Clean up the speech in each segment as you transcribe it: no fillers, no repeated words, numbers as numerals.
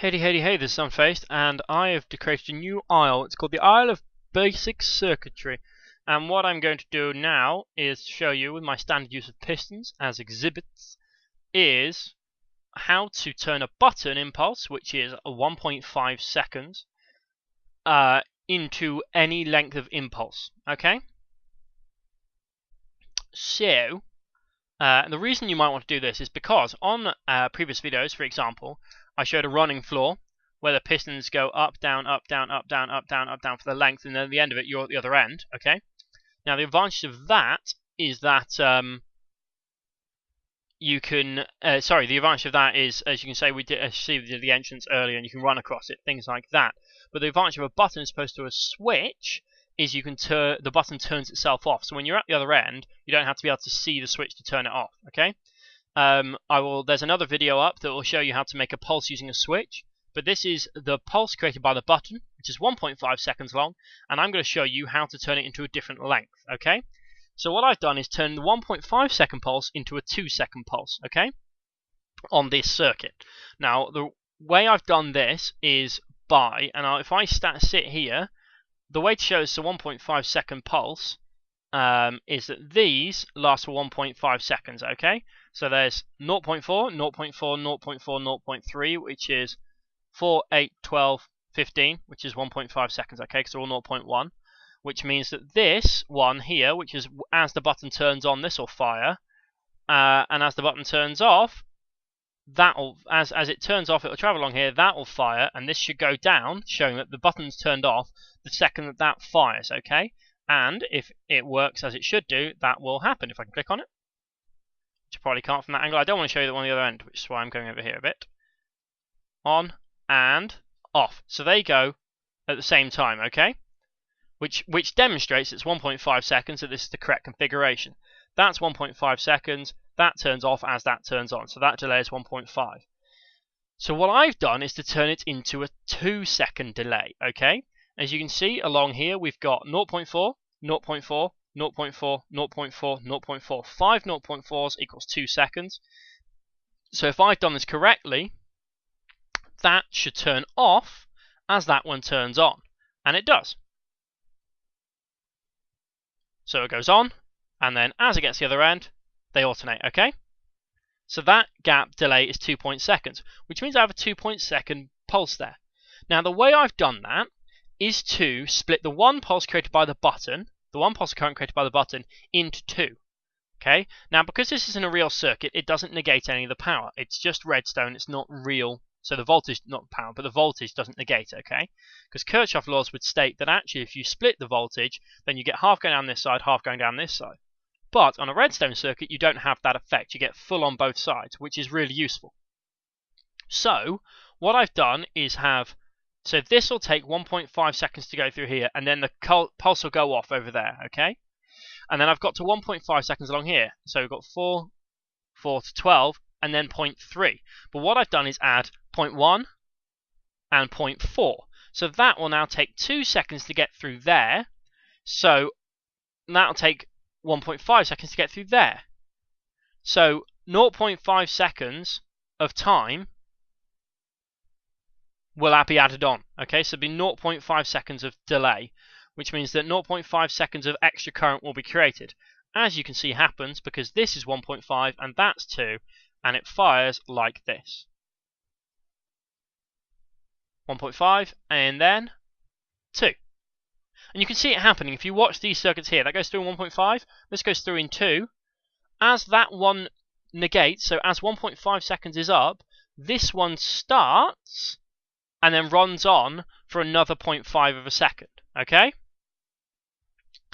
Hey, this is Unphazed, and I have created a new aisle. It's called the Aisle of Basic Circuitry. And what I'm going to do now is show you, with my standard use of pistons as exhibits, is how to turn a button impulse, which is a 1.5 seconds, into any length of impulse. Okay? So, the reason you might want to do this is because on previous videos, for example, I showed a running floor where the pistons go up, down, up, down, up, down, up, down, up, down for the length, and then at the end of it, you're at the other end. Okay. Now the advantage of that is that you can. The advantage of that is, as you can say, we did the entrance earlier, and you can run across it, things like that. But the advantage of a button as opposed to a switch is you can turn the button turns itself off. So when you're at the other end, you don't have to be able to see the switch to turn it off. Okay. There's another video up that will show you how to make a pulse using a switch, but this is the pulse created by the button, which is 1.5 seconds long, and I'm going to show you how to turn it into a different length, okay? So what I've done is turn the 1.5 second pulse into a 2 second pulse, okay? On this circuit. Now, the way I've done this is if I sit here, the way to show this a 1.5 second pulse is that these last for 1.5 seconds, okay? So there's 0.4, 0.4, 0.4, 0.3, which is 4, 8, 12, 15, which is 1.5 seconds, okay? Because they're all 0.1, which means that this one here, which is as the button turns on, this will fire, and as the button turns off, as it turns off, it will travel along here, that will fire, and this should go down, showing that the button's turned off the second that that fires, okay? And if it works as it should do, that will happen. If I can click on it, which you probably can't from that angle. I don't want to show you the one on the other end, which is why I'm going over here a bit. On and off. So they go at the same time, okay? Which demonstrates it's 1.5 seconds, that this is the correct configuration. That's 1.5 seconds. That turns off as that turns on. So that delay is 1.5. So what I've done is to turn it into a 2-second delay, okay? As you can see along here, we've got 0.4, 0.4, 0.4, 0.4, 0.4. 5 0.4s equals 2 seconds. So if I've done this correctly, that should turn off as that one turns on. And it does. So it goes on, and then as it gets to the other end, they alternate, okay? So that gap delay is 2 seconds, which means I have a 2 second pulse there. Now the way I've done that is to split the one pulse created by the button, the one pulse of current created by the button, into two. Okay? Now, because this isn't a real circuit, it doesn't negate any of the power. It's just redstone, it's not real. So the voltage, not power, but the voltage doesn't negate it, okay? Because Kirchhoff laws would state that actually if you split the voltage, then you get half going down this side, half going down this side. But on a redstone circuit, you don't have that effect. You get full on both sides, which is really useful. So, what I've done is so this will take 1.5 seconds to go through here, and then the pulse will go off over there, okay? And then I've got to 1.5 seconds along here. So we've got 4 to 12, and then 0.3. But what I've done is add 0.1 and 0.4. So that will now take 2 seconds to get through there. So that'll take 1.5 seconds to get through there. So 0.5 seconds of time will be added on. Okay, so it'll be 0.5 seconds of delay, which means that 0.5 seconds of extra current will be created. As you can see happens because this is 1.5 and that's 2, and it fires like this. 1.5 and then 2. And you can see it happening if you watch these circuits here. That goes through in 1.5, this goes through in 2. As that one negates, so as 1.5 seconds is up, this one starts and then runs on for another 0.5 of a second, okay?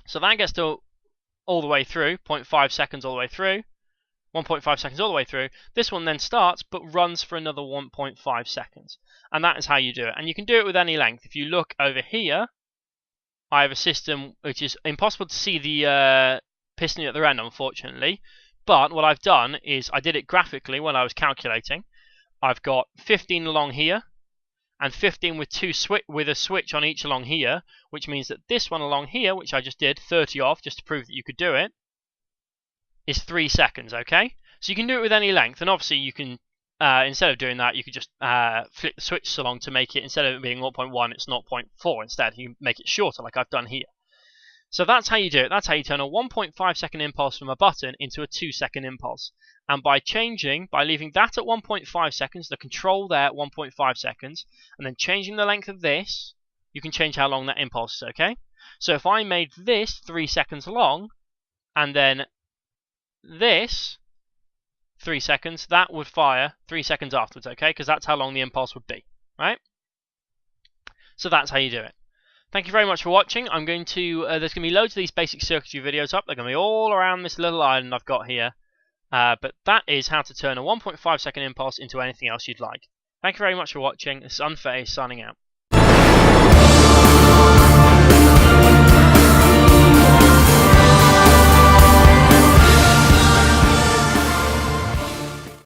So that gets to all the way through, 0.5 seconds all the way through, 1.5 seconds all the way through. This one then starts, but runs for another 1.5 seconds. And that is how you do it. And you can do it with any length. If you look over here, I have a system which is impossible to see the piston at the end, unfortunately. But what I've done is I did it graphically when I was calculating. I've got 15 along here, and 15 with a switch on each along here, which means that this one along here, which I just did 30 off just to prove that you could do it, is 3 seconds, okay? So you can do it with any length, and obviously you can instead of doing that, you could just flip the switch along to make it, instead of it being 0.1, it's 0.4 instead. You can make it shorter like I've done here. So that's how you do it. That's how you turn a 1.5 second impulse from a button into a 2 second impulse. And by leaving that at 1.5 seconds, the control there at 1.5 seconds, and then changing the length of this, you can change how long that impulse is, okay? So if I made this 3 seconds long, and then this 3 seconds, that would fire 3 seconds afterwards, okay? Because that's how long the impulse would be, right? So that's how you do it. Thank you very much for watching. I'm going to, there's going to be loads of these basic circuitry videos up. They're going to be all around this little island I've got here. But that is how to turn a 1.5 second impulse into anything else you'd like. Thank you very much for watching. This is Unphazed signing out.